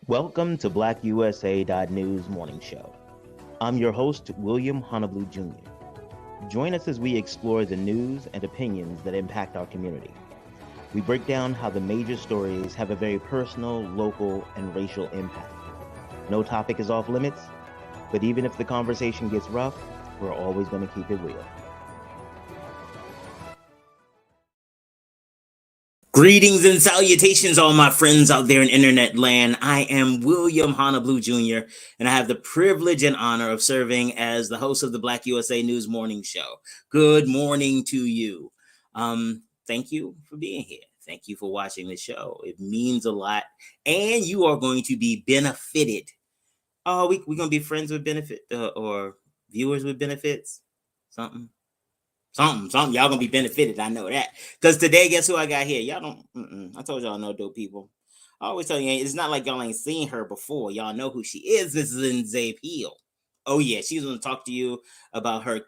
Welcome to BlackUSA.news morning show. I'm your host, William Honolulu Jr. Join us as we explore the news and opinions that impact our community. We break down how the major stories have a very personal, local, and racial impact. No topic is off limits, but even if the conversation gets rough, we're always going to keep it real. Greetings and salutations, all my friends out there in internet land. I am William Honolulu Jr., and I have the privilege and honor of serving as the host of the Black USA News Morning Show. Good morning to you. Thank you for being here. Thank you for watching the show. It means a lot, and you are going to be benefited. Oh, we're going to be friends with benefit or viewers with benefits? Something. Y'all gonna be benefited. I know that. Because today, guess who I got here? Y'all don't. I told y'all no dope people. I always tell you, it's not like y'all ain't seen her before. Y'all know who she is. This is Lyndsae Peele. Oh yeah, she's gonna talk to you about her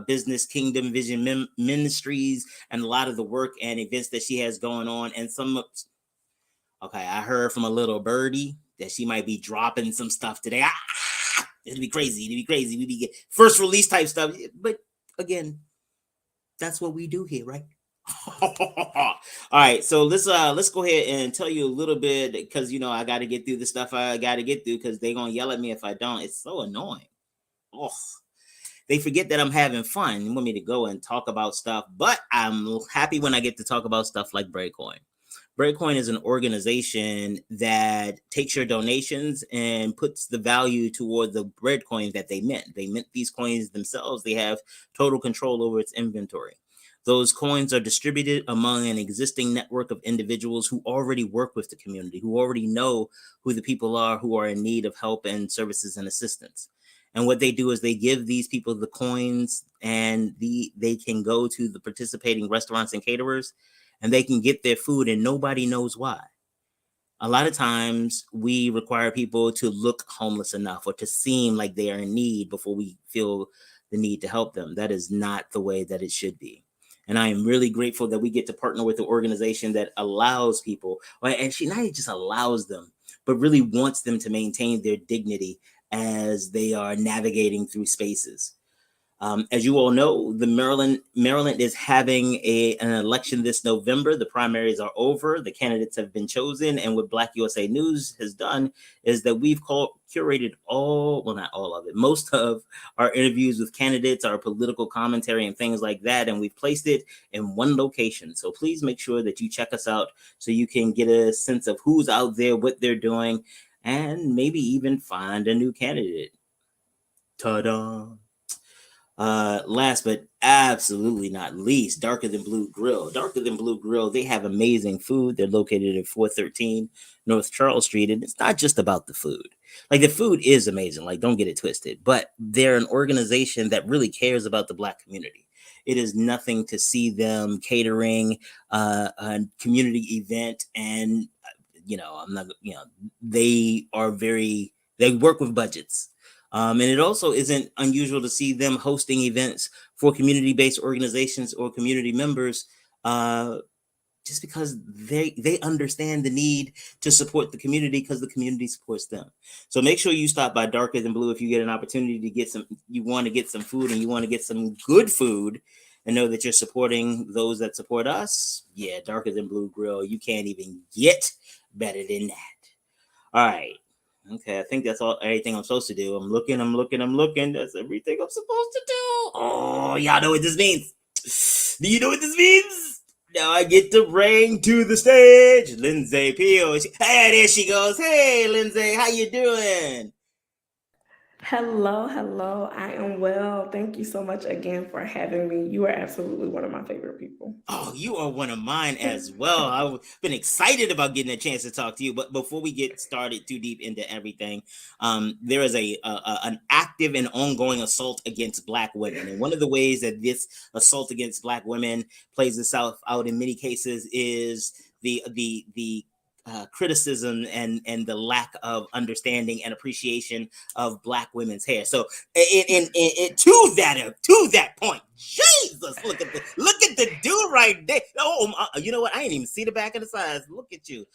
business, Kingdom Vision Ministries, and a lot of the work and events that she has going on. And okay, I heard from a little birdie that she might be dropping some stuff today. It'll be crazy. We be first release type stuff. But again, that's what we do here, right? All right, so let's go ahead and tell you a little bit, because I got to get through the stuff I got to get through, because they're gonna yell at me if I don't. It's so annoying. Oh, they forget that I'm having fun. They want me to go and talk about stuff, but I'm happy when I get to talk about stuff like Breadcoin. Breadcoin is an organization that takes your donations and puts the value toward the bread coins that they mint. They mint these coins themselves. They have total control over its inventory. Those coins are distributed among an existing network of individuals who already work with the community, who already know who the people are who are in need of help and services and assistance. And what they do is they give these people the coins, and they can go to the participating restaurants and caterers, and they can get their food, and nobody knows why. A lot of times we require people to look homeless enough or to seem like they are in need before we feel the need to help them. That is not the way that it should be. And I am really grateful that we get to partner with an organization that allows people, and she not just allows them, but really wants them to maintain their dignity as they are navigating through spaces. As you all know, Maryland is having an election this November. The primaries are over. The candidates have been chosen. And what Black USA News has done is that we've curated not all of it, most of our interviews with candidates, our political commentary and things like that. And we've placed it in one location. So please make sure that you check us out so you can get a sense of who's out there, what they're doing, and maybe even find a new candidate. Ta-da! Last but absolutely not least, Darker Than Blue Grill. Darker Than Blue Grill, they have amazing food. They're located at 413 North Charles Street, and it's not just about the food. Like, the food is amazing, like, don't get it twisted, but they're an organization that really cares about the Black community. It is nothing to see them catering a community event, and they work with budgets. And it also isn't unusual to see them hosting events for community-based organizations or community members, just because they understand the need to support the community, because the community supports them. So make sure you stop by Darker Than Blue if you get an opportunity to you want to get some food, and you want to get some good food, and know that you're supporting those that support us. Yeah, Darker Than Blue Grill. You can't even get better than that. All right. Okay, I think that's everything I'm supposed to do. I'm looking. That's everything I'm supposed to do. Oh, y'all know what this means. Do you know what this means? Now I get to bring to the stage Lyndsae Peele. Hey, there she goes. Hey, Lyndsae, how you doing? Hello. I am well. Thank you so much again for having me. You are absolutely one of my favorite people. Oh, you are one of mine as well. I've been excited about getting a chance to talk to you. But before we get started too deep into everything, there is an active and ongoing assault against Black women. And one of the ways that this assault against Black women plays itself out in many cases is the criticism and the lack of understanding and appreciation of Black women's hair. So, to that point, Jesus, look at the dude right there. Oh, you know what? I ain't even see the back of the sides. Look at you,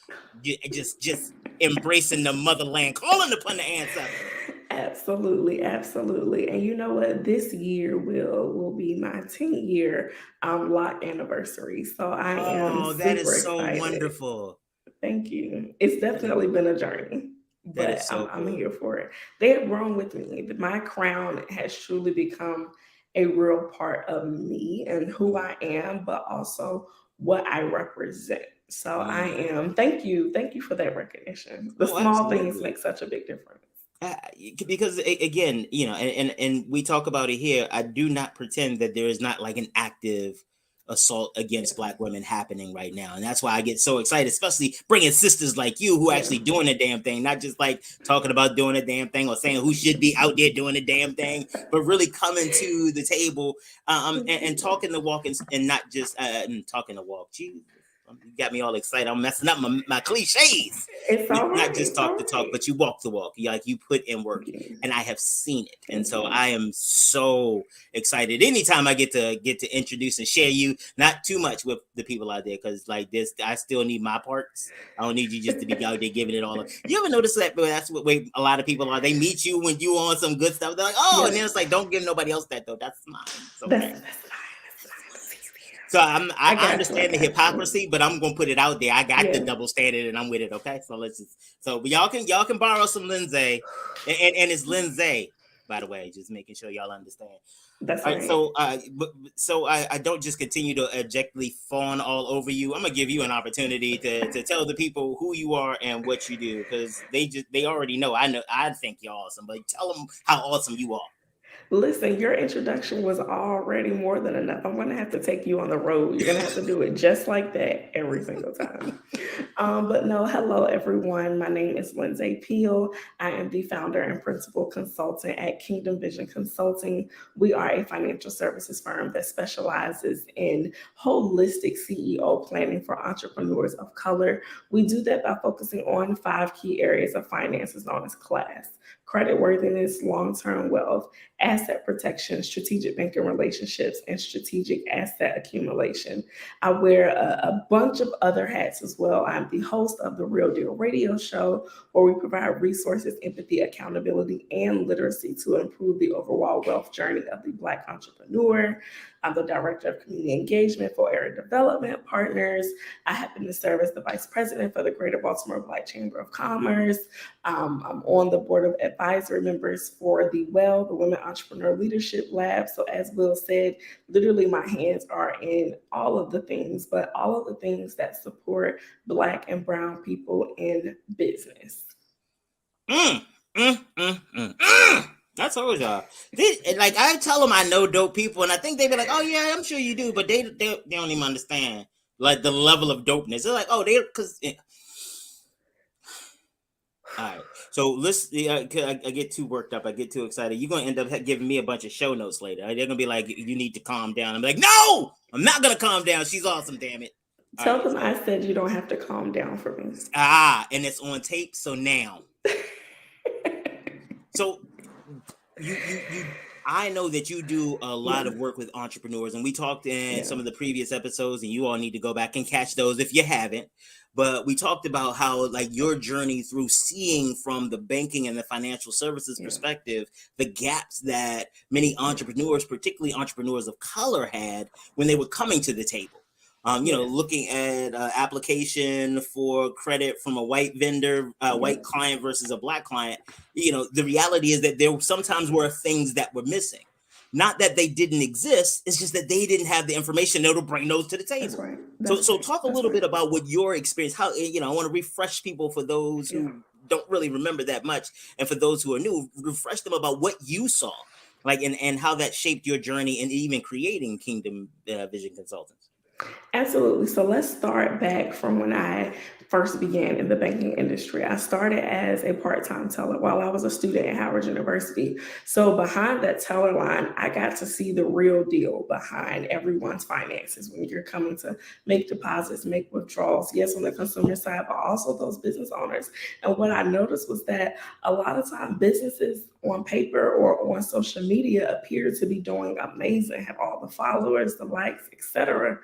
just embracing the motherland, calling upon the ancestors. Absolutely, absolutely. And you know what? This year will be my 10-year lock anniversary. So I am Oh, that super is so excited. wonderful. Thank you. It's definitely been a journey, That but is so I'm cool. here for it. They have grown with me. My crown has truly become a real part of me and who I am, but also what I represent. So I Mm. am, thank you for that recognition. The Oh, small things absolutely. make such a big difference. Uh, because again, and we talk about it here. I do not pretend that there is not like an active assault against Yeah. Black women happening right now, and that's why I get so excited, especially bringing sisters like you who are Yeah. actually doing a damn thing, not just like talking about doing a damn thing or saying who should be out there doing a damn thing, but really coming to the table, and talking the walk and not just talking the walk. Jesus. You got me all excited. I'm messing up my cliches. It's all Not right. just It's all talk the talk, right. but you walk the walk. You put in work, Thank you. and I have seen it. And Thank so you. I am so excited. Anytime I get to introduce and share you, not too much with the people out there, because like this, I still need my parts. I don't need you just to be out there giving it all up. You ever notice that? But that's what way a lot of people are. They meet you when you on some good stuff. They're like, oh, and Yep. then it's like, don't give nobody else that though. That's mine. It's okay. That's fine. That's fine. Let's see you here. So I I got you. I understand the got you. hypocrisy, but I'm gonna put it out there. I got the Yeah. double standard, and I'm with it. Okay, so let's just but y'all can borrow some Lyndsae, and it's Lyndsae, by the way, just making sure y'all understand. That's All right, right. so I don't just continue to objectively fawn all over you. I'm gonna give you an opportunity to tell the people who you are and what you do, because they already know. I think you're awesome, but tell them how awesome you are. Listen, your introduction was already more than enough. I'm going to have to take you on the road. You're going to have to do it just like that every single time. But no, hello everyone. My name is Lyndsae Peele. I am the founder and principal consultant at Kingdom Vision Consulting. We are a financial services firm that specializes in holistic CEO planning for entrepreneurs of color. We do that by focusing on 5 key areas of finances known as class: credit worthiness, long-term wealth, asset protection, strategic banking relationships, and strategic asset accumulation. I wear a bunch of other hats as well. I'm the host of the Real Deal Radio Show, where we provide resources, empathy, accountability, and literacy to improve the overall wealth journey of the Black entrepreneur. I'm the director of community engagement for area development partners. I happen to serve as the vice president for the Greater Baltimore Black Chamber of Commerce. I'm on the board of advisory members for the Women Entrepreneur Leadership Lab. So as Will said, literally my hands are in all of the things, but all of the things that support Black and Brown people in business. Mm, I told y'all. Like I tell them I know dope people, and I think they be like, "Oh yeah, I'm sure you do," but they don't even understand like the level of dopeness. They're like, "Oh, they because." All right, so let's. I get too worked up. I get too excited. You're gonna end up giving me a bunch of show notes later. They're gonna be like, "You need to calm down." I'm like, "No, I'm not gonna calm down. She's awesome, damn it." All Tell right, them I so said you don't have to calm down for me. and it's on tape. So now, so you I know that you do a lot Yeah. of work with entrepreneurs, and we talked in Yeah. some of the previous episodes, and you all need to go back and catch those if you haven't. But we talked about how like your journey through seeing from the banking and the financial services Yeah. perspective the gaps that many entrepreneurs, particularly entrepreneurs of color, had when they were coming to the table. Yes. Looking at application for credit from a white vendor, white Yep. client versus a Black client. The reality is that there sometimes were things that were missing. Not that they didn't exist, it's just that they didn't have the information to bring those to the That's table. right. So, That's so right. talk a That's little right. bit about what your experience, how, I want to refresh people for those Yeah. who don't really remember that much. And for those who are new, refresh them about what you saw, like, and how that shaped your journey and even creating Kingdom Vision Consultants. Absolutely. So let's start back from when I first began in the banking industry. I started as a part-time teller while I was a student at Howard University. So behind that teller line, I got to see the real deal behind everyone's finances when you're coming to make deposits, make withdrawals, yes, on the consumer side, but also those business owners. And what I noticed was that a lot of time businesses on paper or on social media appear to be doing amazing, have all the followers, the likes, etc.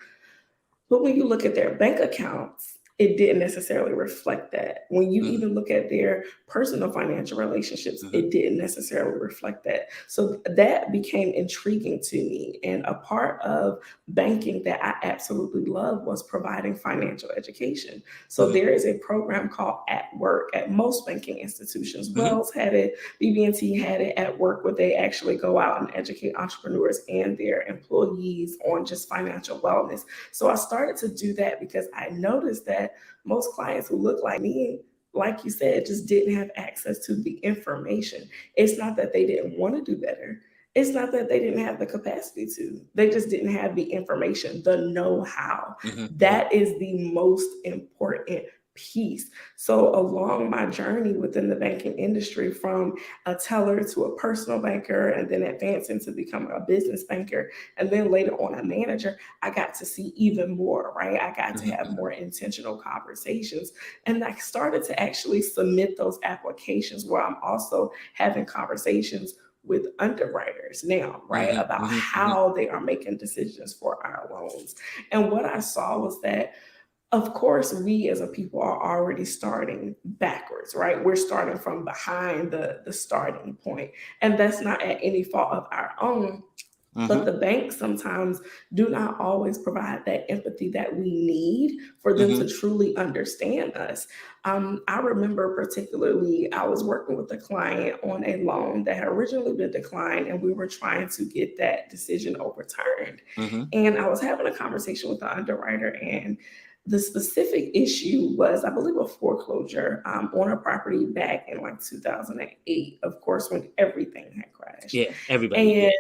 But when you look at their bank accounts, it didn't necessarily reflect that. When you even look at their personal financial relationships, it didn't necessarily reflect that. So that became intriguing to me. And a part of banking that I absolutely love was providing financial education. So there is a program called At Work at most banking institutions. Wells had it, BB&T had it at work, where they actually go out and educate entrepreneurs and their employees on just financial wellness. So I started to do that because I noticed that most clients who look like me, like you said, just didn't have access to the information. It's not that they didn't want to do better. It's not that they didn't have the capacity to. They just didn't have the information, the know-how. That is the most important piece. So along my journey within the banking industry, from a teller to a personal banker, and then advancing to becoming a business banker, and then later on a manager, I got to see even more, right? I got to have more intentional conversations. And I started to actually submit those applications where I'm also having conversations with underwriters now, right, about how they are making decisions for our loans. And what I saw was that, of course, we as a people are already starting backwards, right? We're starting from behind the starting point. And that's not at any fault of our own. But the banks sometimes do not always provide that empathy that we need for them to truly understand us. I remember particularly, I was working with a client on a loan that had originally been declined, and we were trying to get that decision overturned. And I was having a conversation with the underwriter, and the specific issue was, I believe, a foreclosure on a property back in like 2008, of course, when everything had crashed. Yeah, everybody. And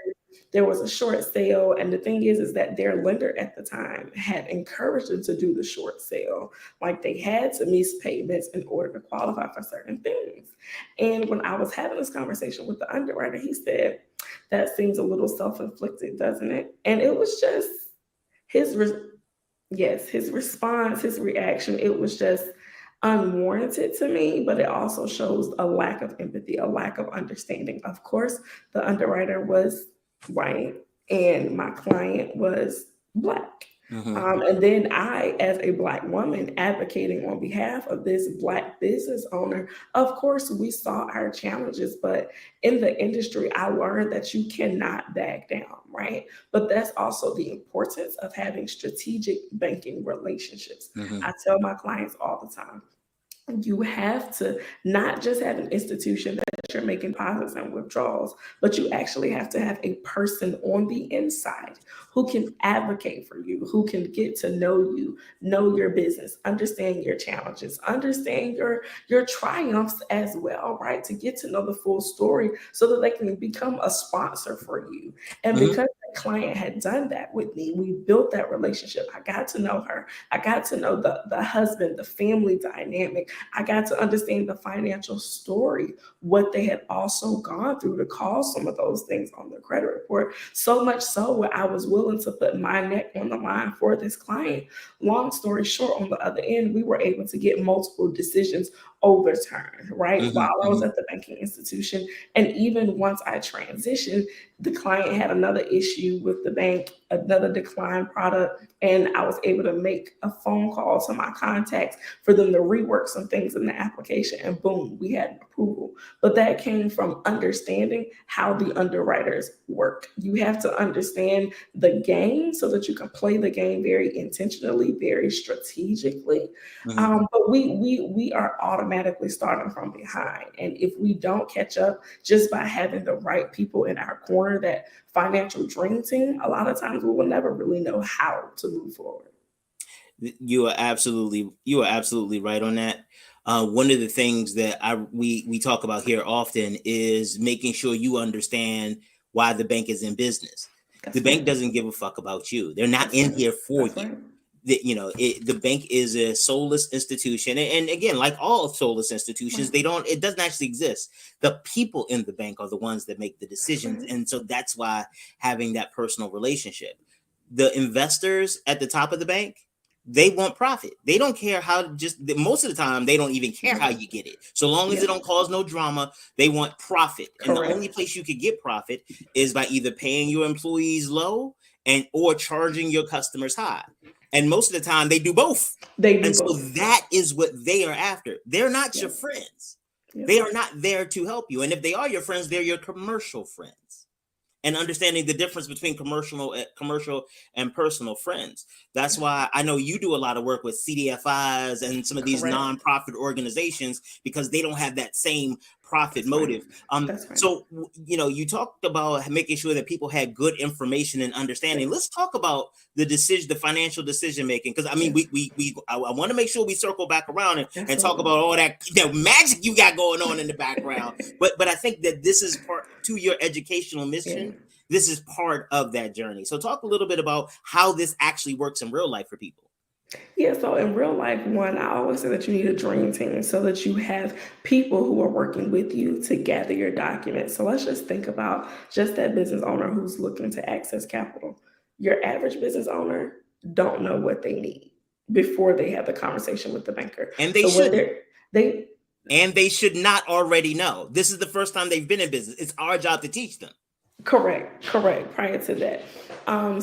there was a short sale. And the thing is that their lender at the time had encouraged them to do the short sale. Like they had to miss payments in order to qualify for certain things. And when I was having this conversation with the underwriter, he said, "That seems a little self-inflicted, doesn't it?" And it was just his response, his reaction, it was just unwarranted to me, but it also shows a lack of empathy, a lack of understanding. Of course, the underwriter was white and my client was Black. And then I, as a Black woman advocating on behalf of this Black business owner, of course, we saw our challenges, but in the industry, I learned that you cannot back down, right? But that's also the importance of having strategic banking relationships. I tell my clients all the time, you have to not just have an institution that you're making deposits and withdrawals, but you actually have to have a person on the inside who can advocate for you, who can get to know you, know your business, understand your challenges, understand your triumphs as well, right? To get to know the full story so that they can become a sponsor for you. And because the client had done that with me, we built that relationship. I got to know her. I got to know the husband, the family dynamic. I got to understand the financial story, what they had also gone through to cause some of those things on their credit report. So much so where I was willing to put my neck on the line for this client. Long story short, on the other end, we were able to get multiple decisions overturned, right? While I was at the banking institution. And even once I transitioned, the client had another issue with the bank, another declined product, and I was able to make a phone call to my contacts for them to rework some things in the application, and boom, we had approval. But that came from understanding how the underwriters work. You have to understand the game so that you can play the game very intentionally, very strategically. But we are automatically starting from behind. And if we don't catch up just by having the right people in our corner, that financial dream team, a lot of times we will never really know how to move forward. You are absolutely right on that. One of the things that we talk about here often is making sure you understand why the bank is in business. The bank doesn't give a fuck about you. They're not in here for you. the bank is a soulless institution, and again, like all soulless institutions, Right. it doesn't actually exist. The people in the bank are the ones that make the decisions, Right. and so that's why having that personal relationship. The investors at the top of the bank, they want profit. They don't care how. Just most of the time, they don't even care how Right. you get it, so long as Yeah. it don't cause no drama. They want profit, and the only Correct. place you could get profit is by either paying your employees low and or charging your customers high. And most of the time, they do both. They do And so both. that is what they are after. They're not your Yep. friends. Yep. They are not there to help you. And if they are your friends, they're your commercial friends. And understanding the difference between commercial and personal friends. That's why I know you do a lot of work with CDFIs and some of these Correct. nonprofit organizations, because they don't have that same profit That's right. motive. That's right. So you talked about making sure that people had good information and understanding. Yes. Let's talk about the financial decision making, because I mean, Yes. I want to make sure we circle back around and talk Absolutely. about all that magic you got going on in the background. But I think that this is part to your educational mission. Yeah. This is part of that journey. So talk a little bit about how this actually works in real life for people. Yeah, so in real life, one, I always say that you need a dream team so that you have people who are working with you to gather your documents. So let's just think about just that business owner who's looking to access capital. Your average business owner don't know what they need before they have the conversation with the banker. And they So what shouldn't. they And they should not already know. This is the first time they've been in business. It's our job to teach them. Correct, correct. Prior to that.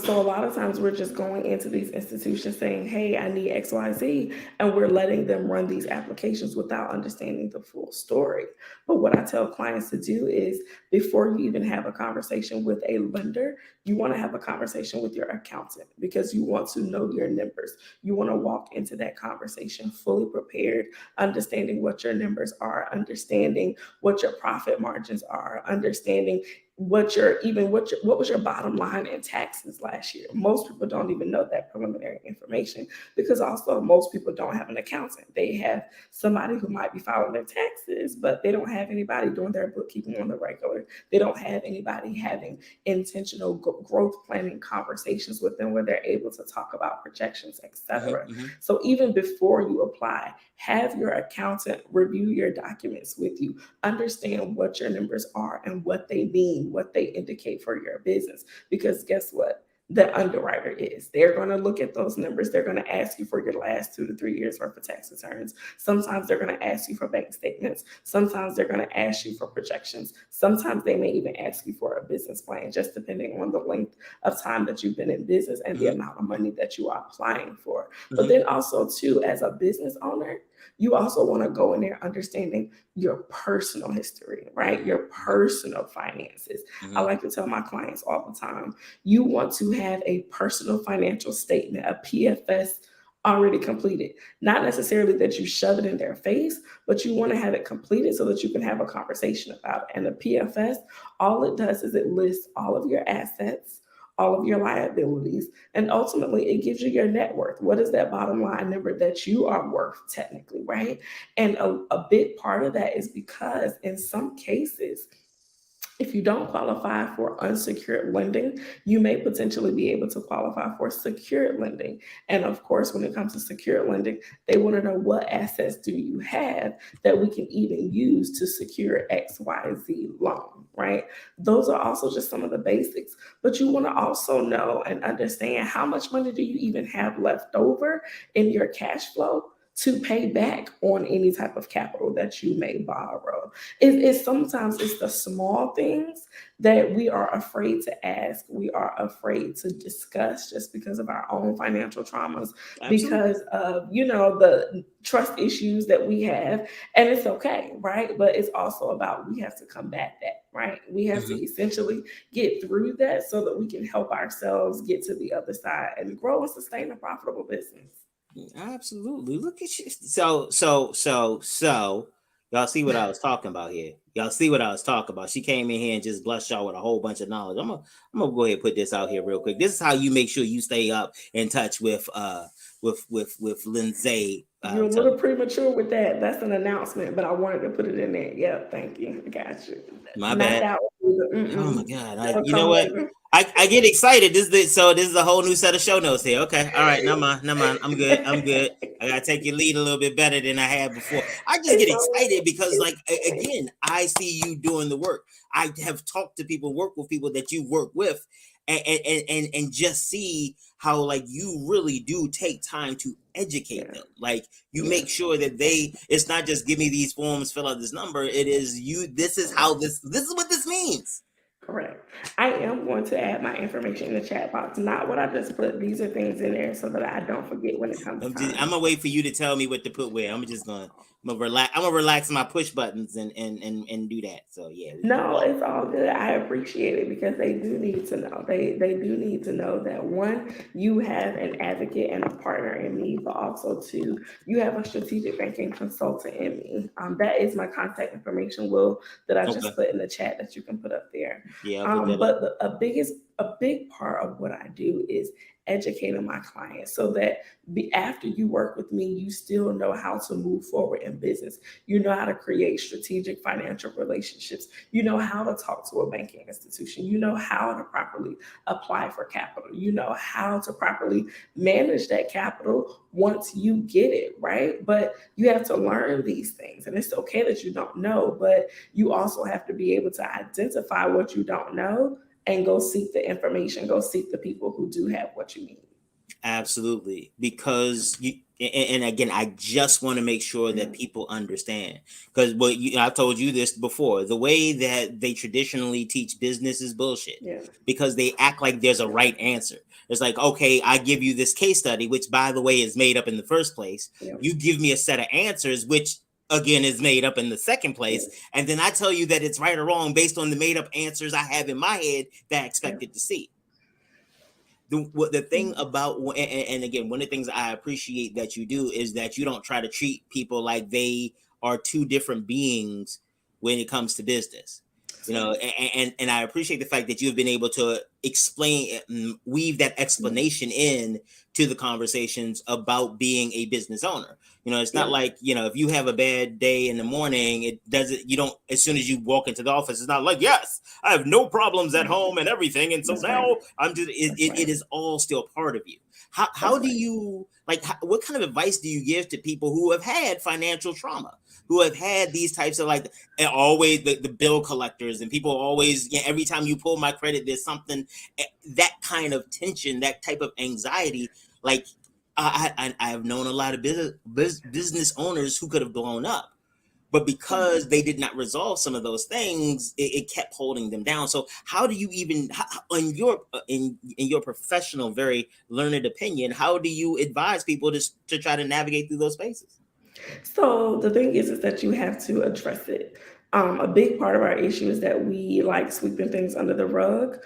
So a lot of times we're just going into these institutions saying, hey, I need XYZ, and we're letting them run these applications without understanding the full story. But what I tell clients to do is before you even have a conversation with a lender, you want to have a conversation with your accountant because you want to know your numbers. You want to walk into that conversation fully prepared, understanding what your numbers are, understanding what your profit margins are, understanding what was your bottom line in taxes last year. Most people don't even know that preliminary information because also most people don't have an accountant. They have somebody who might be filing their taxes, but they don't have anybody doing their bookkeeping on the regular. They don't have anybody having intentional growth planning conversations with them where they're able to talk about projections, etc. Mm-hmm. So even before you apply, have your accountant review your documents with you, understand what your numbers are and what they mean, what they indicate for your business. Because guess what? The underwriter is. They're going to look at those numbers. They're going to ask you for your last 2 to 3 years worth of tax returns. Sometimes they're going to ask you for bank statements. Sometimes they're going to ask you for projections. Sometimes they may even ask you for a business plan, just depending on the length of time that you've been in business and the amount of money that you are applying for. But then also, too, as a business owner, you also want to go in there understanding your personal history, right? Your personal finances. I like to tell my clients all the time, you want to have a personal financial statement, a PFS already completed. Not necessarily that you shove it in their face, but you want to have it completed so that you can have a conversation about it. And the PFS, all it does is it lists all of your assets, all of your liabilities, and ultimately it gives you your net worth. What is that bottom line number that you are worth technically, right? And a big part of that is because in some cases, if you don't qualify for unsecured lending, you may potentially be able to qualify for secured lending. And of course, when it comes to secured lending, they want to know what assets do you have that we can even use to secure XYZ loan, right? Those are also just some of the basics. But you want to also know and understand how much money do you even have left over in your cash flow to pay back on any type of capital that you may borrow. It's sometimes it's the small things that we are afraid to ask, we are afraid to discuss just because of our own financial traumas, because of the trust issues that we have. And it's okay, right? But it's also about we have to combat that, right? We have to essentially get through that so that we can help ourselves get to the other side and grow and sustain a profitable business. Absolutely. Look at you. So, y'all see what I was talking about here. Y'all see what I was talking about. She came in here and just blessed y'all with a whole bunch of knowledge. I'm gonna go ahead and put this out here real quick. This is how you make sure you stay up in touch with Lyndsae. You're a little premature with that. That's an announcement, but I wanted to put it in there. Yeah, thank you. I got you. My Not bad. that Oh my God! That'll You know come what? later. I get excited. This is a whole new set of show notes here. Okay, all right, never mind, never mind. I'm good. I'm good. I gotta take your lead a little bit better than I had before. I just get It's all excited right. because, It's like, all right. again, I see you doing the work. I have talked to people, work with people that you work with, and just see how, like, you really do take time to educate Yeah, them. Like, you yeah, make sure that it's not just give me these forms, fill out this number. It is you. This is how correct. this is what this means. Correct. I am going to add my information in the chat box. Not what I just put. These are things in there so that I don't forget when it comes I'm time. gonna wait for you to tell me what to put where. I'm gonna relax. I'm gonna relax my push buttons and do that. So yeah, we can do No, that. it's all good. I appreciate it because they do need to know. They do need to know that one, you have an advocate and a partner in me, but also two, you have a strategic banking consultant in me. That is my contact information, Will, that I Okay. just put in the chat that you can put up there. Yeah, I'll put that up. But a big part of what I do is educating my clients so that after you work with me, you still know how to move forward in business. You know how to create strategic financial relationships. You know how to talk to a banking institution. You know how to properly apply for capital. You know how to properly manage that capital once you get it, right? But you have to learn these things. And it's okay that you don't know, but you also have to be able to identify what you don't know and go seek the information, go seek the people who do have what you need. Absolutely, because and again, I just want to make sure Yeah, that people understand, because I've told you this before. The way that they traditionally teach business is bullshit, yeah, because they act like there's a right answer. It's like, okay, I give you this case study, which by the way is made up in the first place. yeah, You give me a set of answers, which again is made up in the second yeah, place, and then I tell you that it's right or wrong based on the made up answers I have in my head that I yeah. expected to see. The thing Mhm. about, and again, one of the things I appreciate that you do is that you don't try to treat people like they are two different beings when it comes to business. That's right. And I appreciate the fact that you've been able to explain, weave that Yeah, explanation in to the conversations about being a business owner. It's not yeah, like, if you have a bad day in the morning, it doesn't, you don't, as soon as you walk into the office, it's not like, yes, I have no problems at home and everything. And so that's right. now I'm just, That's it right. is all still part of you. How That's do right. you, like, what kind of advice do you give to people who have had financial trauma, who have had these types of, like, and always the bill collectors and people always, yeah, every time you pull my credit, there's something, that kind of tension, that type of anxiety. Like, I have known a lot of business owners who could have blown up, but Yeah. because they did not resolve some of those things, it kept holding them down. So how do you even, in your professional, very learned opinion, how do you advise people to try to navigate through those spaces? So the thing is that you have to address it. A big part of our issue is that we like sweeping things under the rug.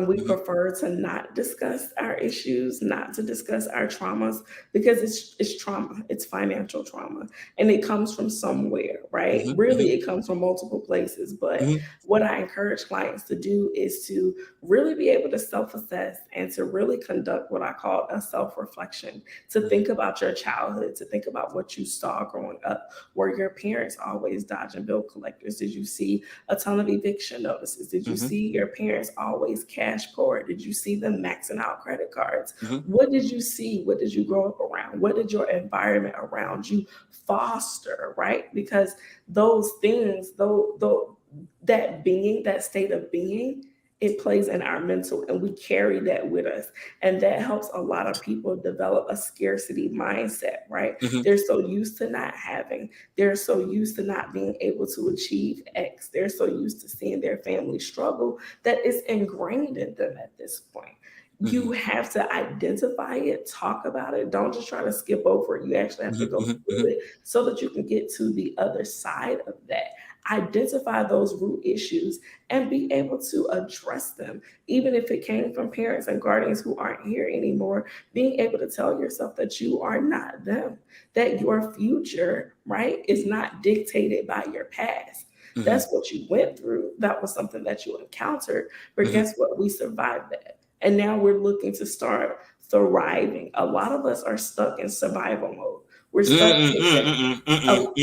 We Mm-hmm, prefer to not discuss our issues, not to discuss our traumas, because it's trauma. It's financial trauma, and it comes from somewhere, right? mm-hmm, Really, it comes from multiple places. But mm-hmm, what I encourage clients to do is to really be able to self-assess and to really conduct what I call a self-reflection, to mm-hmm, think about your childhood, to think about what you saw growing up. Were your parents always dodging bill collectors? Did you see a ton of eviction notices? Did you mm-hmm, see your parents always cash poor? Did you see them maxing out credit cards? mm-hmm, What did you see? What did you grow up around? What did your environment around you foster, right? Because those things, though that being, that state of being, it plays in our mental and we carry that with us. And that helps a lot of people develop a scarcity mindset, right? mm-hmm, They're so used to not having, they're so used to not being able to achieve X, they're so used to seeing their family struggle that it's ingrained in them at this point. You mm-hmm, have to identify it, talk about it. Don't just try to skip over it. You actually have to go mm-hmm, through it so that you can get to the other side of that. Identify those root issues and be able to address them, even if it came from parents and guardians who aren't here anymore. Being able to tell yourself that you are not them, that your future, right, is not dictated by your past. mm-hmm, That's what you went through. That was something that you encountered. But mm-hmm, guess what? We survived that. And now we're looking to start thriving. A lot of us are stuck in survival mode. We're stuck thinking of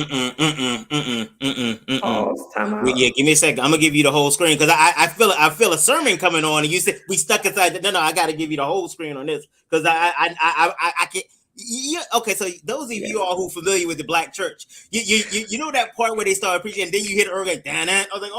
pause, time out. Yeah, give me a second. I'm gonna give you the whole screen because I feel a sermon coming on, and you said we stuck inside. No, I got to give you the whole screen on this because I can't. Yeah, okay. So those of you all who familiar with the Black church, you know that part where they start preaching, and then you hear the organ. Dan, I was like,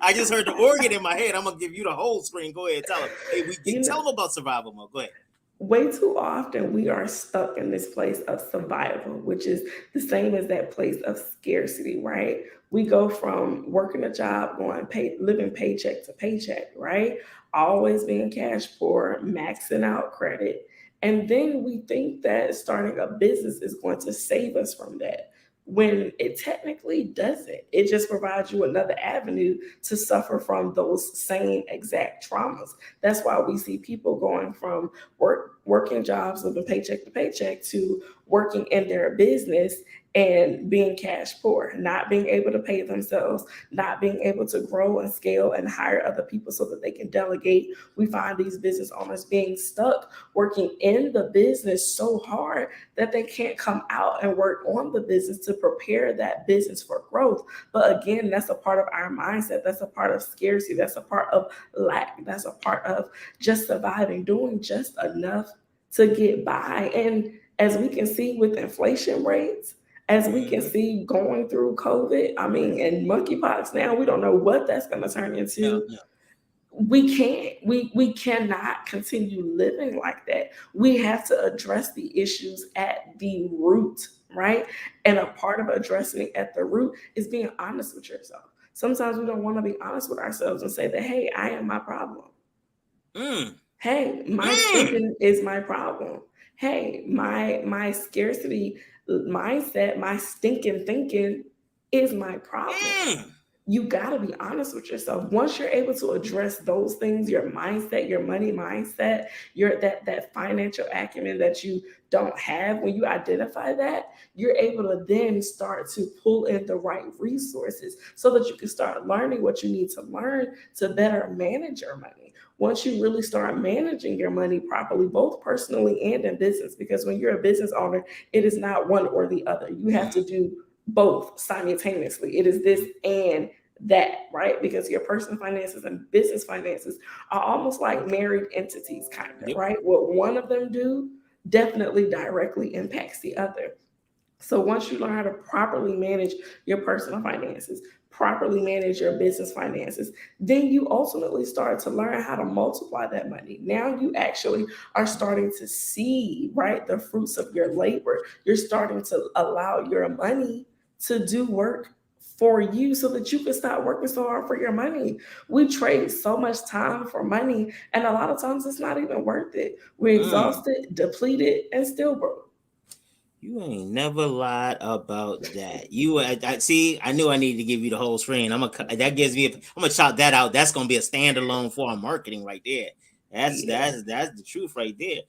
I just heard the organ in my head. I'm gonna give you the whole screen. Go ahead, tell them. Hey, tell them about survival mode. Go ahead. Way too often we are stuck in this place of survival, which is the same as that place of scarcity, right? We go from working a job, living paycheck to paycheck, right? Always being cash poor, maxing out credit. And then we think that starting a business is going to save us from that, when it technically doesn't. It just provides you another avenue to suffer from those same exact traumas. That's why we see people going from working jobs, living paycheck to paycheck, to working in their business and being cash poor, not being able to pay themselves, not being able to grow and scale and hire other people so that they can delegate. We find these business owners being stuck working in the business so hard that they can't come out and work on the business to prepare that business for growth. But again, that's a part of our mindset. That's a part of scarcity. That's a part of lack. That's a part of just surviving, doing just enough to get by. And as we can see with inflation rates, as we can see going through COVID, and monkeypox now, we don't know what that's going to turn into. Yeah. We cannot continue living like that. We have to address the issues at the root, right? And a part of addressing it at the root is being honest with yourself. Sometimes we don't want to be honest with ourselves and say that, hey, I am my problem. Hey, my thinking is my problem. Hey, my scarcity mindset, my stinking thinking is my problem. You got to be honest with yourself. Once you're able to address those things, your mindset, your money mindset, your that financial acumen that you don't have, when you identify that, you're able to then start to pull in the right resources so that you can start learning what you need to learn to better manage your money. Once you really start managing your money properly, both personally and in business, because when you're a business owner, it is not one or the other. You have to do both simultaneously. It is this and that, right? Because your personal finances and business finances are almost like married entities, kind of, right? What one of them do definitely directly impacts the other. So once you learn how to properly manage your personal finances, properly manage your business finances, then you ultimately start to learn how to multiply that money. Now you actually are starting to see, right, the fruits of your labor. You're starting to allow your money to do work for you so that you can stop working so hard for your money. We trade so much time for money, and a lot of times it's not even worth it. We're exhausted, depleted, and still broke. You ain't never lied about that. I see. I knew I needed to give you the whole screen. I'm gonna chop that out. That's gonna be a standalone for our marketing right there. That's the truth right there.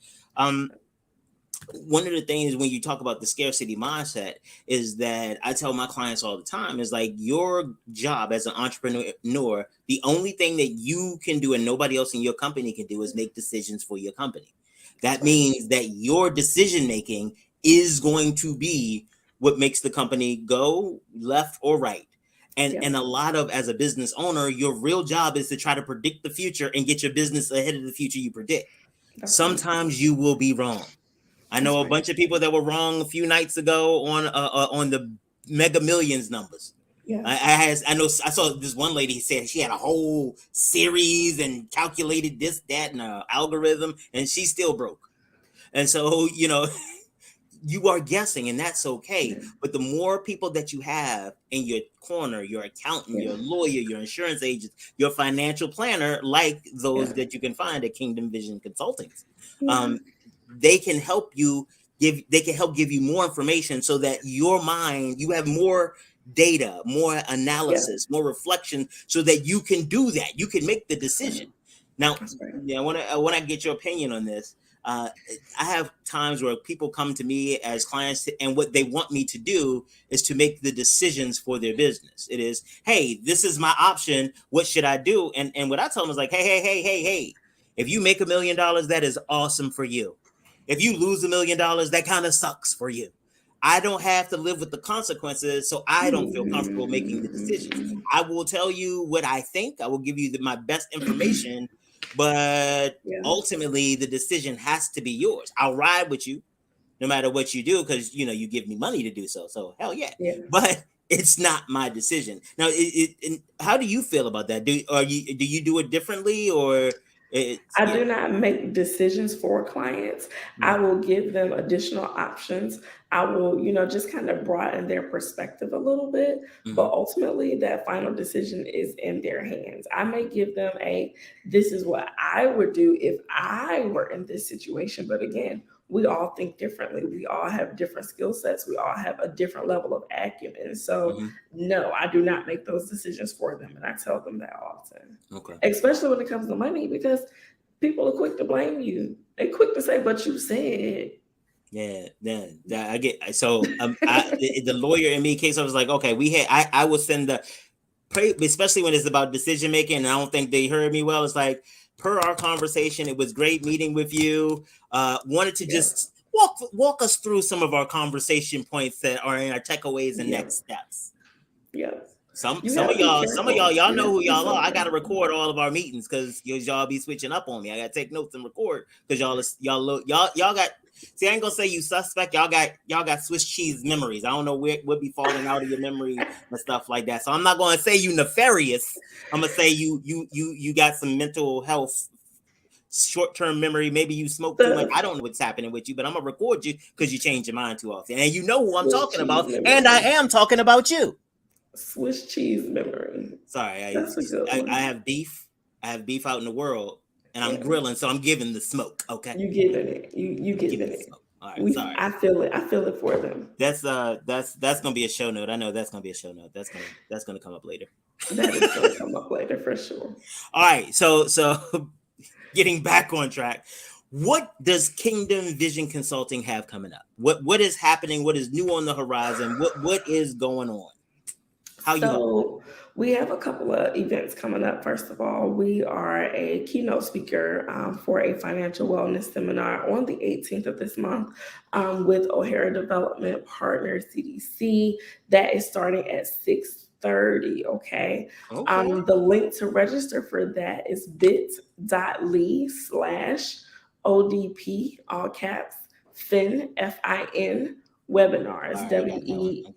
One of the things when you talk about the scarcity mindset is that I tell my clients all the time is like your job as an entrepreneur, the only thing that you can do and nobody else in your company can do is make decisions for your company. That means that your decision making is going to be what makes the company go left or right. And a lot of, as a business owner, your real job is to try to predict the future and get your business ahead of the future you predict. Sometimes you will be wrong. I know a bunch of people that were wrong a few nights ago on the Mega Millions numbers. Yeah. I saw this one lady said she had a whole series and calculated this, that, and an algorithm, and she's still broke. And so, you are guessing, and that's okay. Yeah. But the more people that you have in your corner, your accountant, your lawyer, your insurance agent, your financial planner, like those that you can find at Kingdom Vision Consulting, they can help give you more information so that your mind, you have more data, more analysis, more reflection, so that you can do that. You can make the decision. Now, I want to get your opinion on this. I have times where people come to me as clients, and what they want me to do is to make the decisions for their business. It is, hey, this is my option. What should I do? And what I tell them is like, hey. If you make $1 million, that is awesome for you. If you lose $1 million, that kind of sucks for you. I don't have to live with the consequences, so I don't feel comfortable making the decisions. I will tell you what I think. I will give you my best information, but Yeah. ultimately the decision has to be yours. I'll ride with you no matter what you do because you give me money to do so. So hell yeah. Yeah. But it's not my decision. Now, how do you feel about that? Do you do it differently or? I do not make decisions for clients. I will give them additional options. I will, just kind of broaden their perspective a little bit, but ultimately that final decision is in their hands. I may give them this is what I would do if I were in this situation. But again, we all think differently. We all have different skill sets. We all have a different level of acumen. So no, I do not make those decisions for them. And I tell them that often. Okay. Especially when it comes to money, because people are quick to blame you. They're quick to say what you said. Yeah, I get. So the lawyer in me case, I was like, okay, I will send especially when it's about decision making, and I don't think they heard me well. It's like, per our conversation, it was great meeting with you. Wanted to just walk us through some of our conversation points that are in our takeaways and next steps. Yeah. Some of y'all know who y'all are. I gotta record all of our meetings because y'all be switching up on me. I gotta take notes and record because y'all got. See, I ain't gonna say you suspect. Y'all got Swiss cheese memories. I don't know what be falling out of your memory and stuff like that. So I'm not gonna say you nefarious. I'm gonna say you got some mental health, short-term memory. Maybe you smoke too much. I don't know what's happening with you, but I'm gonna record you because you change your mind too often. And you know who I'm talking about, and I am talking about you. Swiss cheese memory. Sorry, I have beef. I have beef out in the world, and I'm grilling, so I'm giving the smoke. Okay, you giving it. You giving it. Smoke. All right, sorry. I feel it. I feel it for them. That's gonna be a show note. I know that's gonna be a show note. That's gonna come up later. That is gonna come up later for sure. All right, so getting back on track. What does Kingdom Vision Consulting have coming up? What is happening? What is new on the horizon? What is going on? We have a couple of events coming up. First of all, we are a keynote speaker for a financial wellness seminar on the 18th of this month with O'Hara Development Partners, CDC. That is starting at 6:30. Okay. The link to register for that is bit.ly/ODP, all caps, FIN, FIN, webinars,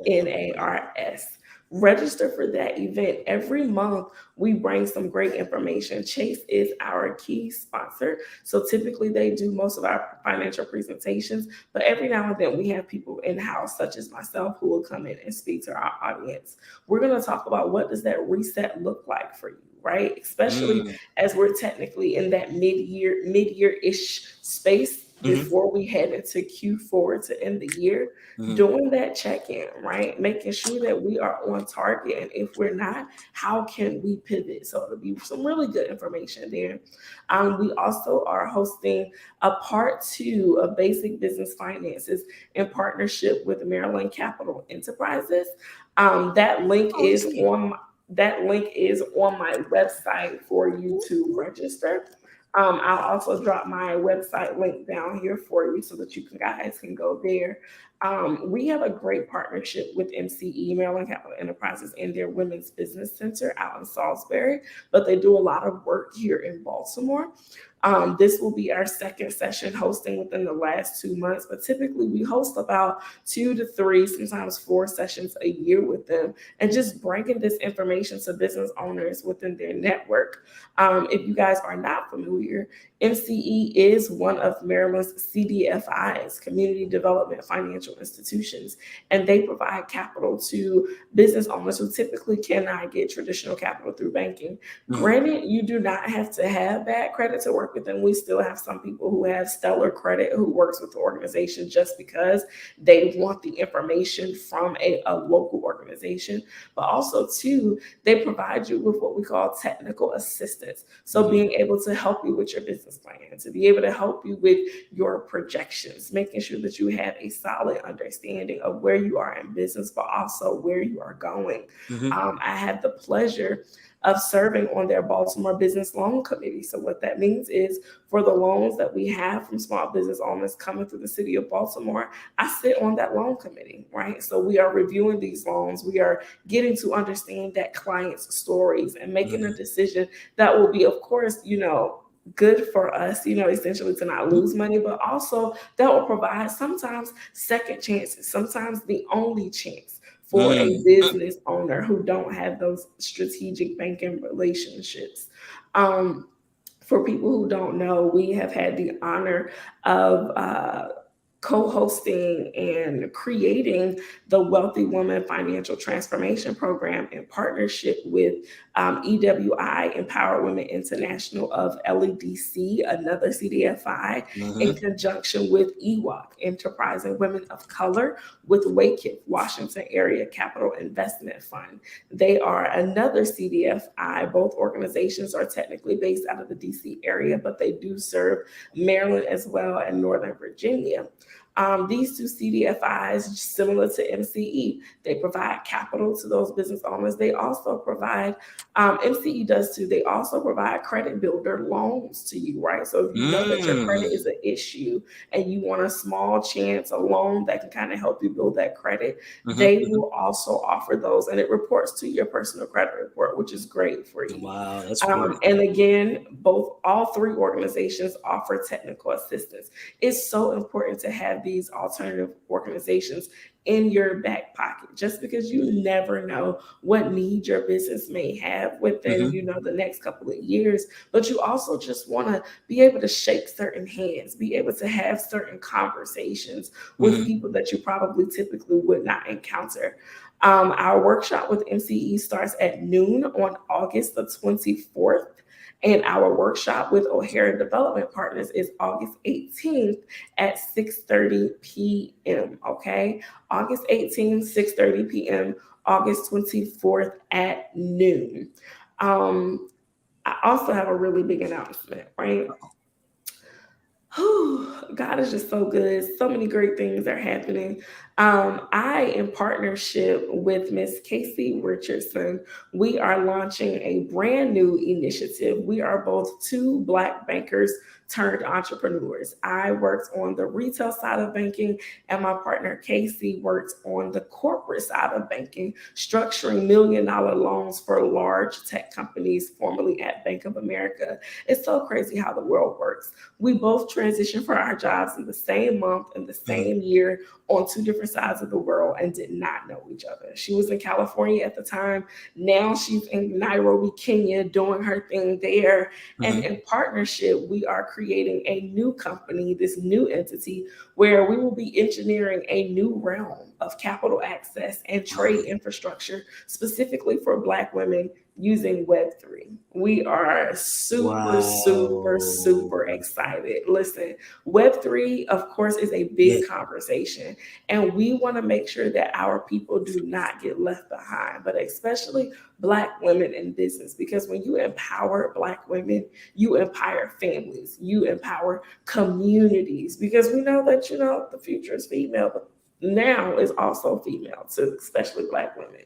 WENARS. Register for that event. Every month, we bring some great information. Chase is our key sponsor. So typically they do most of our financial presentations, but every now and then we have people in-house, such as myself, who will come in and speak to our audience. We're going to talk about what does that reset look like for you, right? Especially as we're technically in that mid-year-ish space before we head into Q4 to end the year, doing that check-in, right? Making sure that we are on target. And if we're not, how can we pivot? So it'll be some really good information there. We also are hosting a part 2 of Basic Business Finances in partnership with Maryland Capital Enterprises. That link is on my website for you to register. I'll also drop my website link down here for you so that you guys can go there. We have a great partnership with MCE, Maryland Capital Enterprises, and their Women's Business Center out in Salisbury, but they do a lot of work here in Baltimore. This will be our second session hosting within the last 2 months, but typically we host about 2 to 3, sometimes 4 sessions a year with them, and just bringing this information to business owners within their network. If you guys are not familiar, MCE is one of Maryland's CDFIs, Community Development Financial Institutions, and they provide capital to business owners who typically cannot get traditional capital through banking. Granted, you do not have to have bad credit to work with them. We still have some people who have stellar credit who works with the organization just because they want the information from a local organization. But also, too, they provide you with what we call technical assistance. So being able to help you with your business plan, to be able to help you with your projections, making sure that you have a solid understanding of where you are in business, but also where you are going. Mm-hmm. I had the pleasure of serving on their Baltimore Business Loan Committee. So what that means is for the loans that we have from small business owners coming through the city of Baltimore, I sit on that loan committee, right? So we are reviewing these loans. We are getting to understand that client's stories and making a decision that will be, of course, good for us, essentially to not lose money, but also that will provide sometimes second chances, sometimes the only chance for a business owner who don't have those strategic banking relationships. For people who don't know, we have had the honor of co-hosting and creating the Wealthy Woman Financial Transformation Program in partnership with EWI, Empowered Women International of LEDC, another CDFI, in conjunction with EWOC, Enterprising Women of Color, with WAKIF, Washington Area Capital Investment Fund. They are another CDFI. Both organizations are technically based out of the DC area, but they do serve Maryland as well and Northern Virginia. These two CDFIs, similar to MCE, they provide capital to those business owners. They also provide, MCE does too, they also provide credit builder loans to you, right? So if you know that your credit is an issue and you want a small chance, a loan that can kind of help you build that credit, they will also offer those, and it reports to your personal credit report, which is great for you. Wow, that's great. And again, all three organizations offer technical assistance. It's so important to have these alternative organizations in your back pocket, just because you never know what need your business may have within, the next couple of years. But you also just want to be able to shake certain hands, be able to have certain conversations with people that you probably typically would not encounter. Our workshop with MCE starts at noon on August the 24th. And our workshop with O'Hara Development Partners is August 18th at 6:30 p.m. Okay, August 18th, 6:30 p.m. August 24th at noon. I also have a really big announcement, right? God is just so good. So many great things are happening. I, in partnership with Miss Casey Richardson, we are launching a brand new initiative. We are both two Black bankers turned entrepreneurs. I worked on the retail side of banking, and my partner Casey worked on the corporate side of banking, structuring $1 million loans for large tech companies, formerly at Bank of America. It's so crazy how the world works. We both transitioned for our jobs in the same month, in the same year, on two different sides of the world, and did not know each other. She was in California at the time. Now she's in Nairobi, Kenya, doing her thing there. And in partnership, we are creating a new company, this new entity, where we will be engineering a new realm of capital access and trade infrastructure, specifically for Black women using Web3. We are super excited. Listen, Web3, of course, is a big conversation, and we want to make sure that our people do not get left behind, but especially Black women in business, because when you empower Black women, you empower families, you empower communities, because we know that, the future is female, but now is also female, so especially Black women.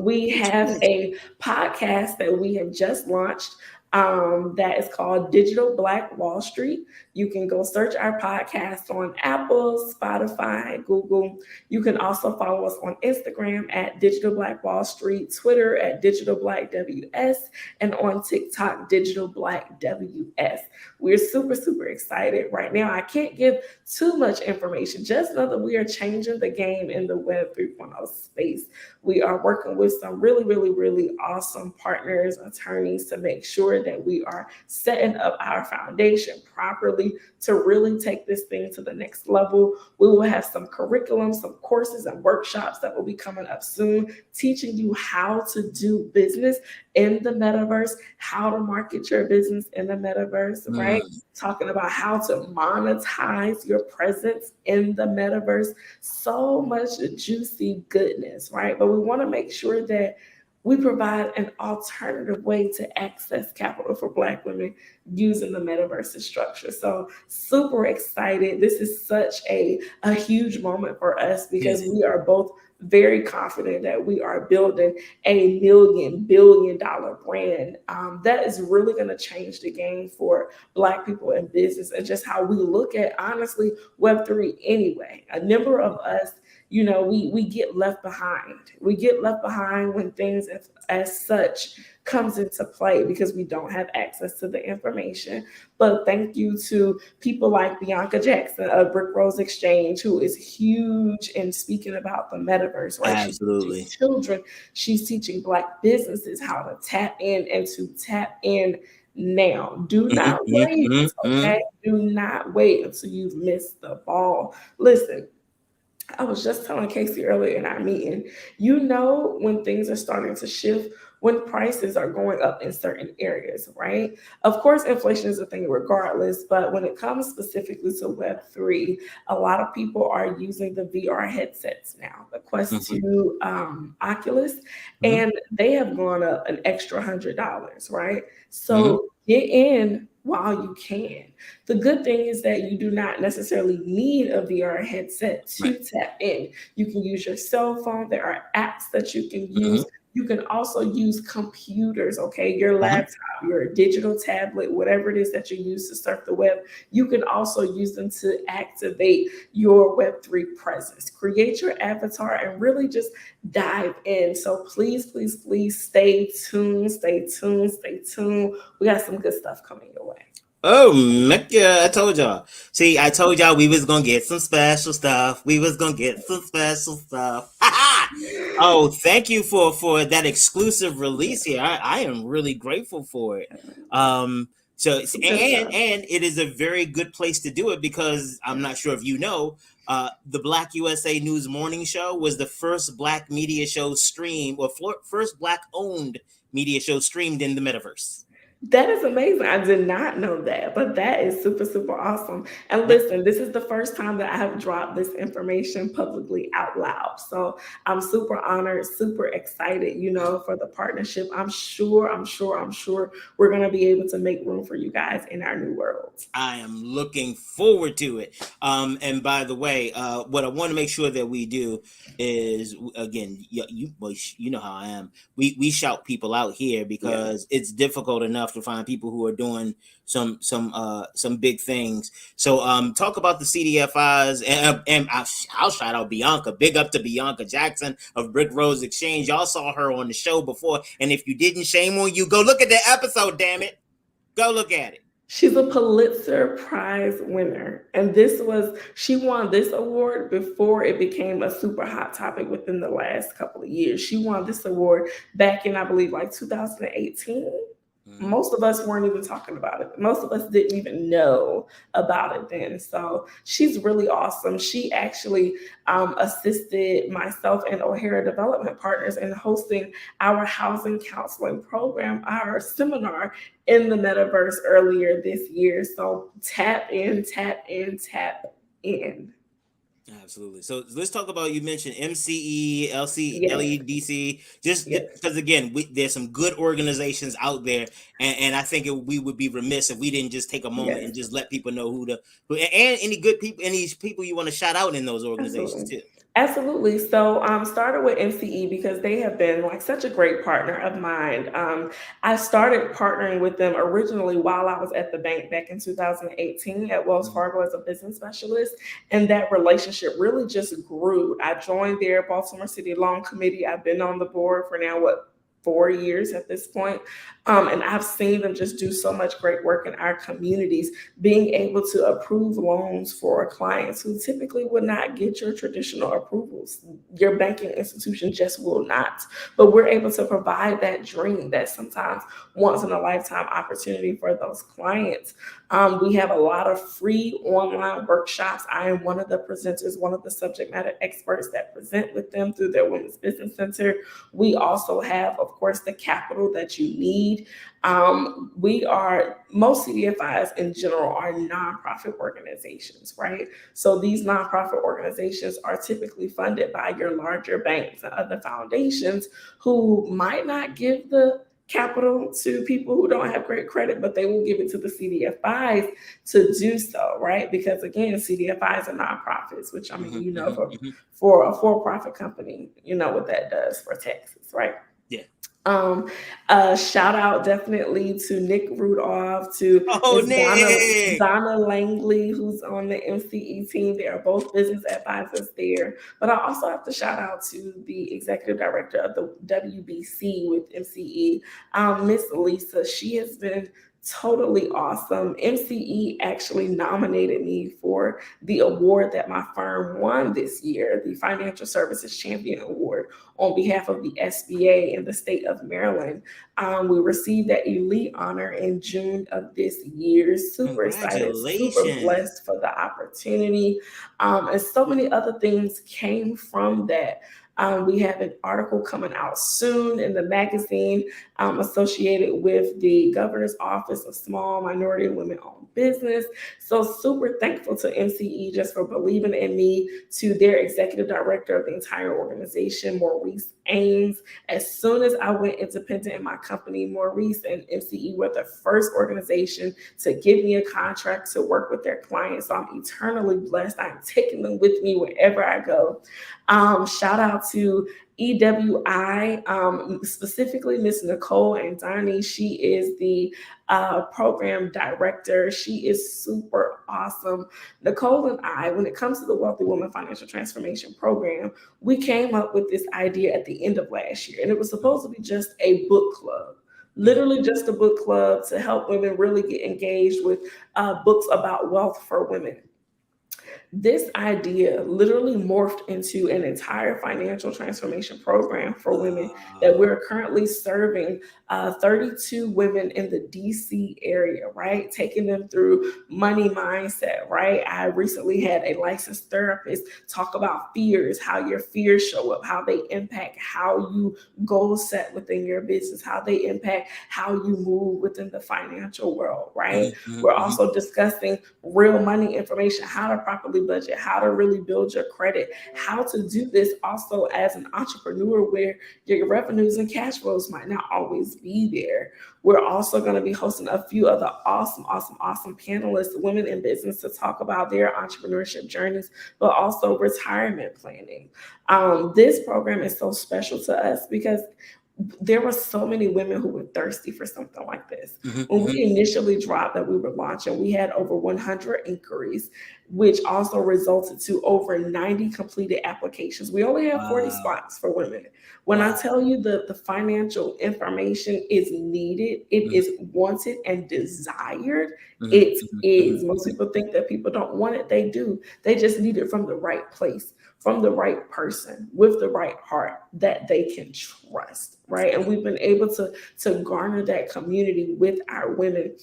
We have a podcast that we have just launched that is called Digital Black Wall Street. You can go search our podcast on Apple, Spotify, Google. You can also follow us on Instagram at Digital Black Wall Street, Twitter at Digital Black WS, and on TikTok, Digital Black WS. We're super excited right now. I can't give too much information. Just know that we are changing the game in the Web 3.0 space. We are working with some really awesome partners, attorneys, to make sure that we are setting up our foundation properly to really take this thing to the next level. We will have some curriculum, some courses and workshops that will be coming up soon, teaching you how to do business in the metaverse, how to market your business in the metaverse, right? Talking about how to monetize your presence in the metaverse. So much juicy goodness, right? But we want to make sure that we provide an alternative way to access capital for Black women using the metaverse structure. So super excited. This is such a huge moment for us because we are both very confident that we are building a $1 billion brand that is really going to change the game for Black people in business and just how we look at, honestly, Web3 anyway. A number of us, we get left behind. We get left behind when things as such comes into play because we don't have access to the information. But thank you to people like Bianca Jackson of Brick Rose Exchange, who is huge in speaking about the metaverse, right? Absolutely. She's teaching children, she's teaching Black businesses how to tap in and to tap in now. Do not wait, okay? Do not wait until you've missed the ball. Listen, I was just telling Casey earlier in our meeting, when things are starting to shift, when prices are going up in certain areas, right? Of course, inflation is a thing regardless, but when it comes specifically to Web3, a lot of people are using the VR headsets now, the Quest 2 Oculus, and they have gone up an extra $100, right? So get in while you can. The good thing is that you do not necessarily need a VR headset to tap in. You can use your cell phone. There are apps that you can use. You can also use computers, okay? Your laptop, your digital tablet, whatever it is that you use to surf the web. You can also use them to activate your Web3 presence. Create your avatar and really just dive in. So please, please, please stay tuned, stay tuned, stay tuned. We got some good stuff coming your way. Oh, yeah, I told y'all. See, I told y'all we was going to get some special stuff. Oh, thank you for that exclusive release here. I am really grateful for it. So and it is a very good place to do it because I'm not sure if you know, the Black USA News Morning Show was the first Black media show streamed, or first Black owned media show streamed in the metaverse. That is amazing. I did not know that, but that is super, super awesome. And listen, this is the first time that I have dropped this information publicly out loud. So I'm super honored, super excited, for the partnership. I'm sure we're going to be able to make room for you guys in our new world. I am looking forward to it. And by the way, what I want to make sure that we do is, again, you know how I am. We shout people out here because it's difficult enough to find people who are doing some big things. So talk about the CDFIs, and I'll shout out Bianca. Big up to Bianca Jackson of Brick Rose Exchange. Y'all saw her on the show before, and if you didn't, shame on you. Go look at the episode, damn it. Go look at it. She's a Pulitzer Prize winner. And she won this award before it became a super hot topic within the last couple of years. She won this award back in, I believe, like 2018. Most of us weren't even talking about it. Most of us didn't even know about it then. So she's really awesome. She actually assisted myself and O'Hara Development Partners in hosting our housing counseling program, our seminar in the metaverse earlier this year. So tap in, tap in, tap in. Absolutely. So let's talk about, you mentioned MCE, LC, LEDC, just because, again, there's some good organizations out there. And I think we would be remiss if we didn't just take a moment and just let people know who and any good people, any people you want to shout out in those organizations too. Absolutely. So started with MCE because they have been like such a great partner of mine. I started partnering with them originally while I was at the bank back in 2018 at Wells Fargo as a business specialist. And that relationship really just grew. I joined their Baltimore City Loan Committee. I've been on the board for now, 4 years at this point. And I've seen them just do so much great work in our communities, being able to approve loans for clients who typically would not get your traditional approvals. Your banking institution just will not. But we're able to provide that dream, that sometimes once in a lifetime opportunity for those clients. We have a lot of free online workshops. I am one of the presenters, one of the subject matter experts that present with them through their Women's Business Center. We also have, of course, the capital that you need. Most CDFIs in general are nonprofit organizations, right? So these nonprofit organizations are typically funded by your larger banks and other foundations who might not give the capital to people who don't have great credit, but they will give it to the CDFIs to do so, right? Because again, CDFIs are nonprofits, which I mean, for a for-profit company, you know what that does for Texas, right? Yeah. Shout out definitely to Nick Rudolph, to Donna Langley, who's on the MCE team. They are both business advisors there. But I also have to shout out to the executive director of the WBC with MCE, Miss Lisa. She has been totally awesome. MCE actually nominated me for the award that my firm won this year, the Financial Services Champion Award, on behalf of the SBA in the state of Maryland. We received that elite honor in June of this year. Super excited, super blessed for the opportunity. And so many other things came from that. We have an article coming out soon in the magazine associated with the Governor's Office of Small Minority and Women-Owned Business. So super thankful to MCE just for believing in me, to their executive director of the entire organization, Maurice Ames. As soon as I went independent in my company, Maurice and MCE were the first organization to give me a contract to work with their clients. So I'm eternally blessed. I'm taking them with me wherever I go. Shout out to EWI, specifically Miss Nicole Andani. She is the program director. She is super awesome. Nicole and I, when it comes to the Wealthy Woman Financial Transformation Program, we came up with this idea at the end of last year, and it was supposed to be just a book club. Literally just a book club to help women really get engaged with books about wealth for women. This idea literally morphed into an entire financial transformation program for women that we're currently serving 32 women in the DC area, right? Taking them through money mindset, right? I recently had a licensed therapist talk about fears, how your fears show up, how they impact how you goal set within your business, how they impact how you move within the financial world, right? We're also discussing real money information, how to properly budget, how to really build your credit, how to do this also as an entrepreneur where your revenues and cash flows might not always be there. We're also going to be hosting a few other awesome panelists, women in business, to talk about their entrepreneurship journeys, but also retirement planning. This program is so special to us because there were so many women who were thirsty for something like this. When we initially dropped that we were launching, we had over 100 inquiries, which also resulted to over 90 completed applications. We only have 40 spots for women. When I tell you that the financial information is needed, it is wanted and desired. It is. Most people think that people don't want it. They do. They just need it from the right place, from the right person, with the right heart that they can trust, right? And we've been able to garner that community with our women.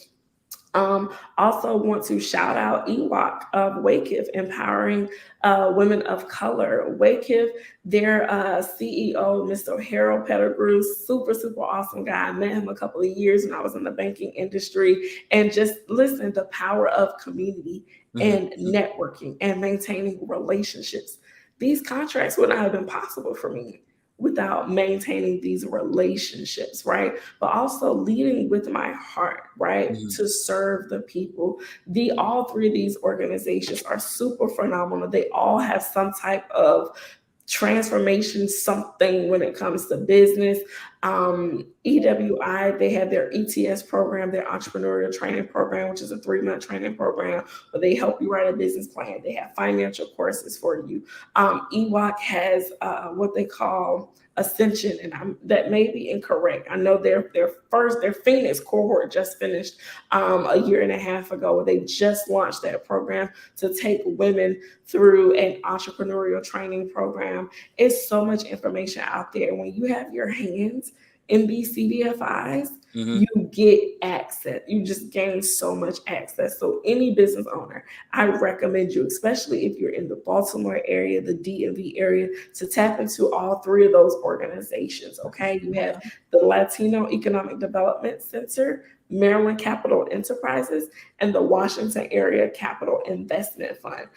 Also want to shout out EWOC of Wakeif, empowering women of color. Wakeif, their CEO, Mr. Harold Pettigrew, super awesome guy. I met him a couple of years when I was in the banking industry, and just listen, the power of community and networking and maintaining relationships. These contracts would not have been possible for me without maintaining these relationships, right? But also leading with my heart, right? To serve the people. All three of these organizations are super phenomenal. They all have some type of transformation, something when it comes to business. EWI, they have their ETS program, their entrepreneurial training program, which is a 3-month training program where they help you write a business plan. They have financial courses for you. EWOC has what they call Ascension, and that may be incorrect. I know their Phoenix cohort just finished a year and a half ago. They just launched that program to take women through an entrepreneurial training program. It's so much information out there. When you have your hands in these CDFIs, Mm-hmm. You get access. You just gain so much access. So any business owner, I recommend you, especially if you're in the Baltimore area, the DMV area, to tap into all three of those organizations. Okay. You have the Latino Economic Development Center, Maryland Capital Enterprises, and the Washington Area Capital Investment Fund.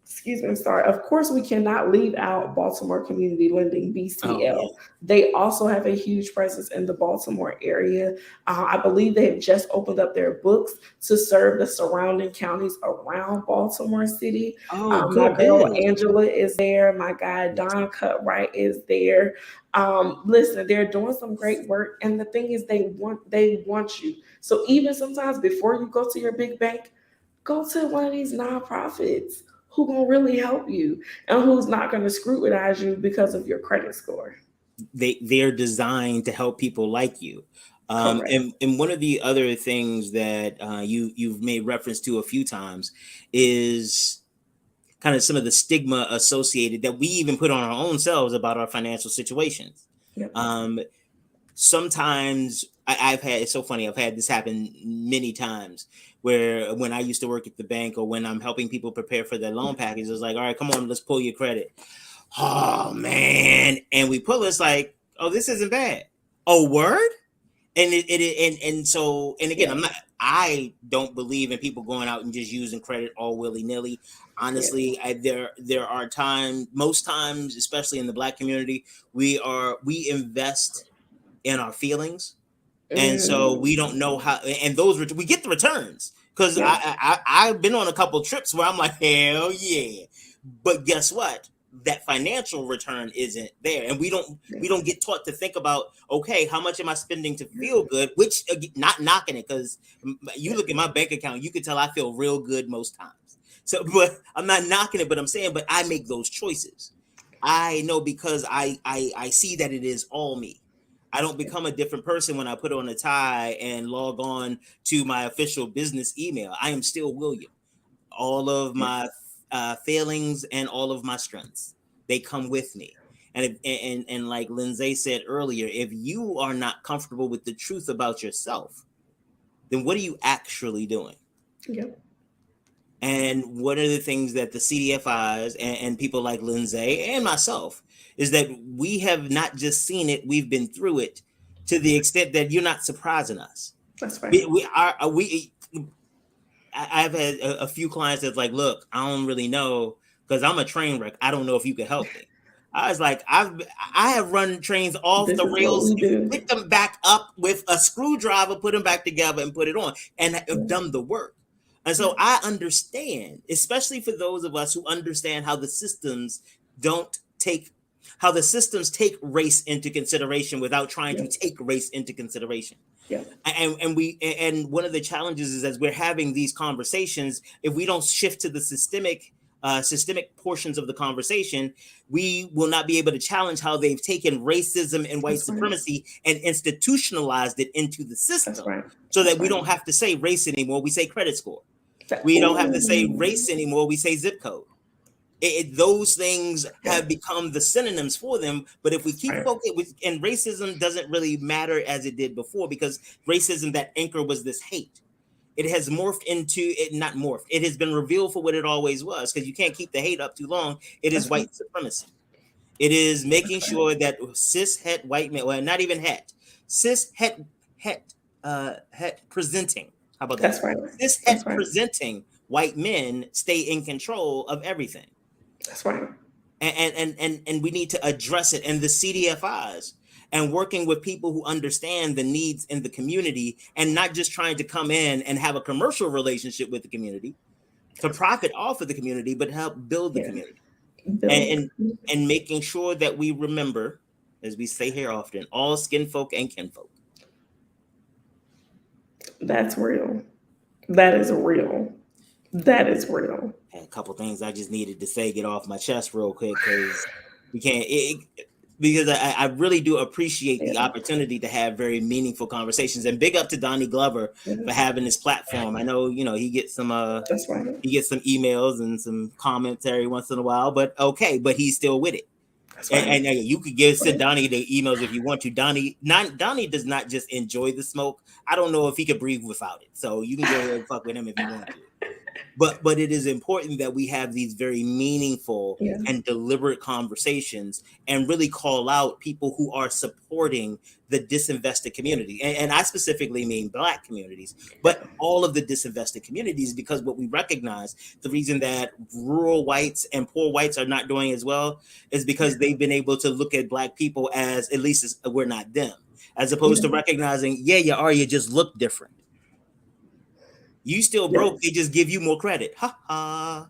Excuse me, I'm sorry. Of course, we cannot leave out Baltimore Community Lending, Oh, yeah. BCL. They also have a huge presence in the Baltimore area. I believe they have just opened up their books to serve the surrounding counties around Baltimore City. Oh, My good, girl good. Angela is there. My guy Don Cutright is there. Listen, they're doing some great work, and the thing is, they want you. So even sometimes before you go to your big bank, go to one of these nonprofits who gonna really help you and who's not gonna scrutinize you because of your credit score. They're designed to help people like you. Correct. And one of the other things that you've made reference to a few times is kind of some of the stigma associated that we even put on our own selves about our financial situations. Yep. Sometimes I've had, it's so funny, I've had this happen many times where when I used to work at the bank or when I'm helping people prepare for their loan package, it's like, all right, come on, let's pull your credit. Oh man. And we pull, it's like, oh, this isn't bad. Oh, word? And so, and again, Yeah. I don't believe in people going out and just using credit all willy-nilly. Honestly, there are times, most times, especially in the Black community, we invest in our feelings, and so we don't know how, and we get the returns, because Yeah. I've been on a couple trips where I'm like, hell yeah, but guess what, that financial return isn't there, and we don't get taught to think about, okay, how much am I spending to feel good, which, not knocking it, because you look at my bank account, you can tell I feel real good most times. So, but I'm not knocking it, but I'm saying, but I make those choices. I know, because I see that it is all me. I don't become a different person when I put on a tie and log on to my official business email. I am still William. All of my failings and all of my strengths, they come with me. And like Lyndsae said earlier, if you are not comfortable with the truth about yourself, then what are you actually doing? Yep. And one of the things that the CDFIs and people like Lyndsae and myself is that we have not just seen it, we've been through it, to the extent that you're not surprising us. That's right. I've had a few clients that's like, look, I don't really know, because I'm a train wreck. I don't know if you could help me. I was like, I have run trains off This the is what rails, we do. pick them back up with a screwdriver, put them back together and put it on, and have done the work. And so I understand, especially for those of us who understand how the systems take race into consideration without trying to take race into consideration. Yeah. And one of the challenges is, as we're having these conversations, if we don't shift to the systemic portions of the conversation, we will not be able to challenge how they've taken racism and white supremacy and institutionalized it into the system, so that we don't have to say race anymore. We say credit score. We don't have to say race anymore. We say zip code. Those things have become the synonyms for them. But if we keep focusing, and racism doesn't really matter as it did before, because racism, that anchor was this hate. It has morphed into it, not morphed. It has been revealed for what it always was, because you can't keep the hate up too long. It is white supremacy. It is making sure that cis het white men, well, not even het, cis het presenting. How about that? That's right. Cis het presenting white men stay in control of everything. That's right. And we need to address it. And the CDFIs, and working with people who understand the needs in the community, and not just trying to come in and have a commercial relationship with the community to profit off of the community, but help build the community. And making sure that we remember, as we say here often, all skin folk and kinfolk. That's real. That is real. That is real. A couple things I just needed to say, get off my chest real quick, because we can't. Because I really do appreciate the opportunity to have very meaningful conversations. And big up to Donnie Glover for having this platform. I know, he gets some That's right. he gets some emails and some comments every once in a while, but okay, but he's still with it. That's right. And you could send Donnie the emails if you want to. Donnie does not just enjoy the smoke. I don't know if he could breathe without it. So you can go ahead and fuck with him if you want to. But it is important that we have these very meaningful Yeah. and deliberate conversations and really call out people who are supporting the disinvested community. And I specifically mean Black communities, but all of the disinvested communities, because what we recognize, the reason that rural whites and poor whites are not doing as well is because they've been able to look at Black people as, at least as, we're not them, as opposed to recognizing, yeah, you are, you just look different. You still broke. They just give you more credit. Ha ha.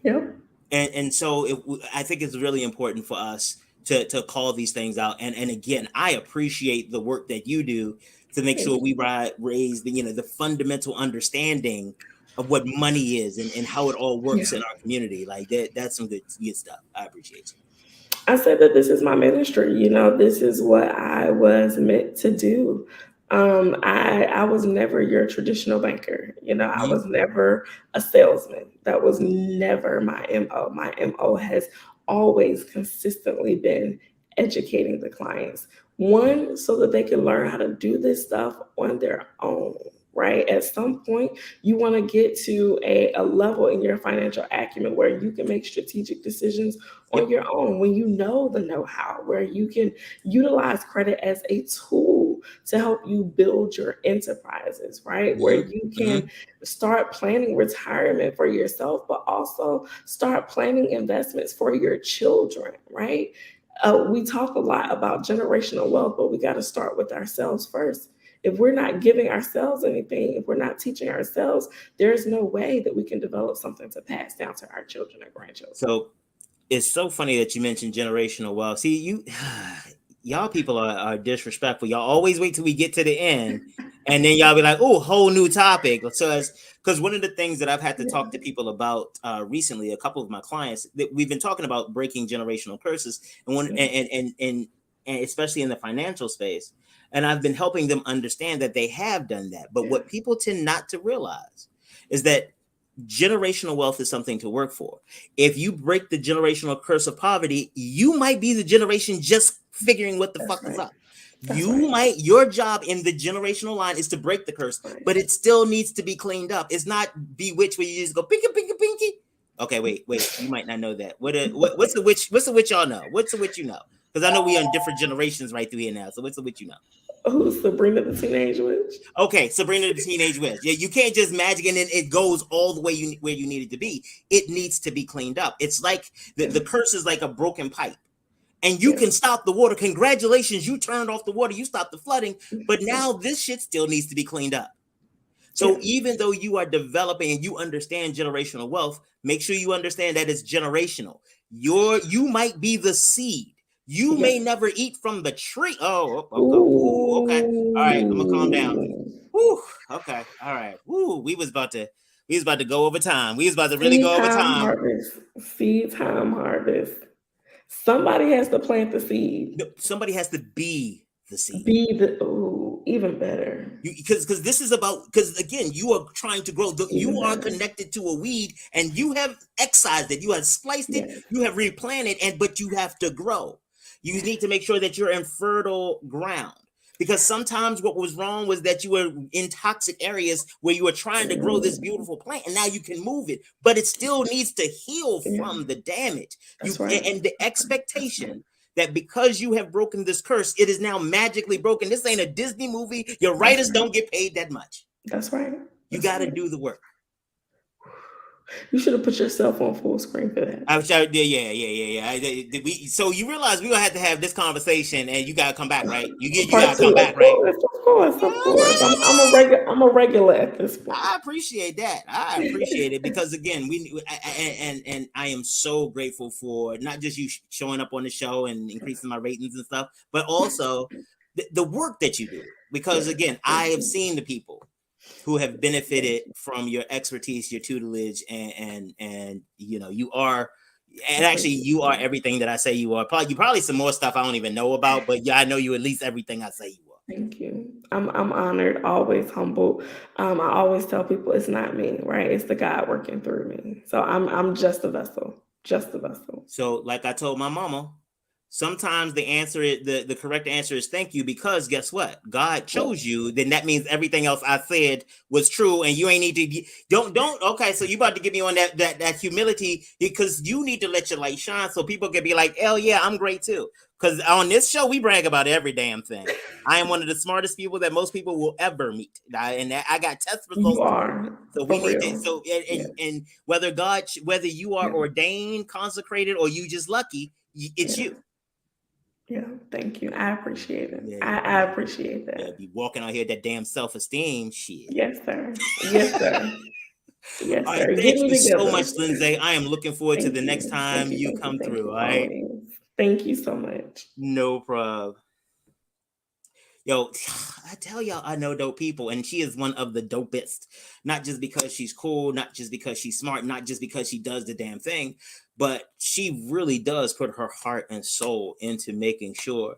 Yep. And so I think it's really important for us to call these things out. And again, I appreciate the work that you do to make sure we raise the fundamental understanding of what money is and how it all works in our community. Like that's some good stuff. I appreciate you. I said that this is my ministry. This is what I was meant to do. I was never your traditional banker. I was never a salesman. That was never my MO. My MO has always consistently been educating the clients. One, so that they can learn how to do this stuff on their own. Right? At some point, you want to get to a level in your financial acumen where you can make strategic decisions on your own, when you know the know-how, where you can utilize credit as a tool to help you build your enterprises, right? Where you can start planning retirement for yourself, but also start planning investments for your children, right? We talk a lot about generational wealth, but we got to start with ourselves first. If we're not giving ourselves anything, if we're not teaching ourselves, there's no way that we can develop something to pass down to our children or grandchildren. So it's so funny that you mentioned generational wealth. See, y'all people are disrespectful. Y'all always wait till we get to the end, and then y'all be like, "Oh, whole new topic." So because one of the things that I've had to talk to people about recently, a couple of my clients, that we've been talking about breaking generational curses, and especially in the financial space. And I've been helping them understand that they have done that. But what people tend not to realize is that generational wealth is something to work for. If you break the generational curse of poverty, you might be the generation just figuring what the fuck is up. Your job in the generational line is to break the curse, but it still needs to be cleaned up. It's not bewitched where you just go pinky, pinky, pinky. Okay, wait. You might not know that. What's the witch? What's the witch y'all know? What's the witch you know? Because I know we are in different generations right through here now. So what's the witch you know? Who's Sabrina the Teenage Witch? Okay, Sabrina the Teenage Witch. Yeah, you can't just magic and then it goes all the way where you need it to be. It needs to be cleaned up. It's like the curse is like a broken pipe. And you can stop the water. Congratulations, you turned off the water. You stopped the flooding. But now this shit still needs to be cleaned up. So even though you are developing and you understand generational wealth, make sure you understand that it's generational. You might be the seed. You may never eat from the tree. Oh, okay. All right, I'm gonna calm down. Woo, okay, all right. Woo, we was about to go over time. We was about to really go over time. Seed time harvest. Somebody has to plant the seed. No, somebody has to be the seed. Even better. Because this is about, because again, you are trying to grow. You are connected to a weed, and you have excised it. You have spliced it. You have replanted, but you have to grow. You need to make sure that you're in fertile ground. Because sometimes what was wrong was that you were in toxic areas where you were trying to grow this beautiful plant, and now you can move it, but it still needs to heal from the damage. And the expectation that because you have broken this curse, it is now magically broken. This ain't a Disney movie. Your writers don't get paid that much. That's right. You got to do the work. You should have put yourself on full screen for that. So you realize we're gonna have to have this conversation, and you gotta come back, right? You gotta come back, right? Of course. I'm a regular at this point. I appreciate that. I appreciate it because again, and I am so grateful for not just you showing up on the show and increasing my ratings and stuff, but also the work that you do. Because again, I have seen the people who have benefited from your expertise, your tutelage, and you are everything that I say you are. Probably some more stuff I don't even know about, but I know you at least everything I say you are. Thank you. I'm honored, always humble. I always tell people it's not me, right? It's the God working through me. So I'm just a vessel. Just the vessel. So, like I told my mama, sometimes the answer is the correct answer is thank you, because guess what? God chose you. Then that means everything else I said was true, and you ain't need to don't. Okay, so you about to get me on that humility, because you need to let your light shine so people can be like, hell yeah, I'm great too. Because on this show we brag about every damn thing. I am one of the smartest people that most people will ever meet, and I got test results. You are. So we need to. So and whether you are ordained, consecrated, or you just lucky, it's you. Yeah, thank you. I appreciate it. Yeah, I appreciate that. Yeah, be walking out here that damn self-esteem shit. Yes, sir. Yes, sir. Yes, all sir. right, thank you so much, Lyndsae. I am looking forward to the next time you come through. All right. Thank you so much. No problem. Yo, I tell y'all, I know dope people, and she is one of the dopest. Not just because she's cool, not just because she's smart, not just because she does the damn thing, but she really does put her heart and soul into making sure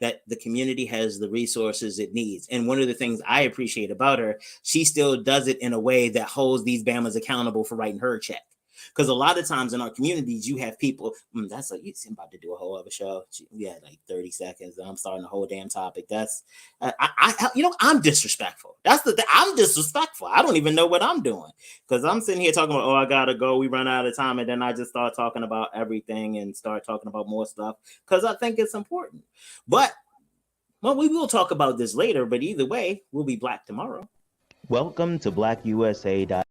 that the community has the resources it needs. And one of the things I appreciate about her, she still does it in a way that holds these Bamas accountable for writing her check. Because a lot of times in our communities, you have people, I'm about to do a whole other show. We had like 30 seconds. I'm starting the whole damn topic. That's, I'm disrespectful. That's the thing. I'm disrespectful. I don't even know what I'm doing. Because I'm sitting here talking about, I got to go. We run out of time. And then I just start talking about everything and start talking about more stuff because I think it's important. But, we will talk about this later. But either way, we'll be black tomorrow. Welcome to BlackUSA.news.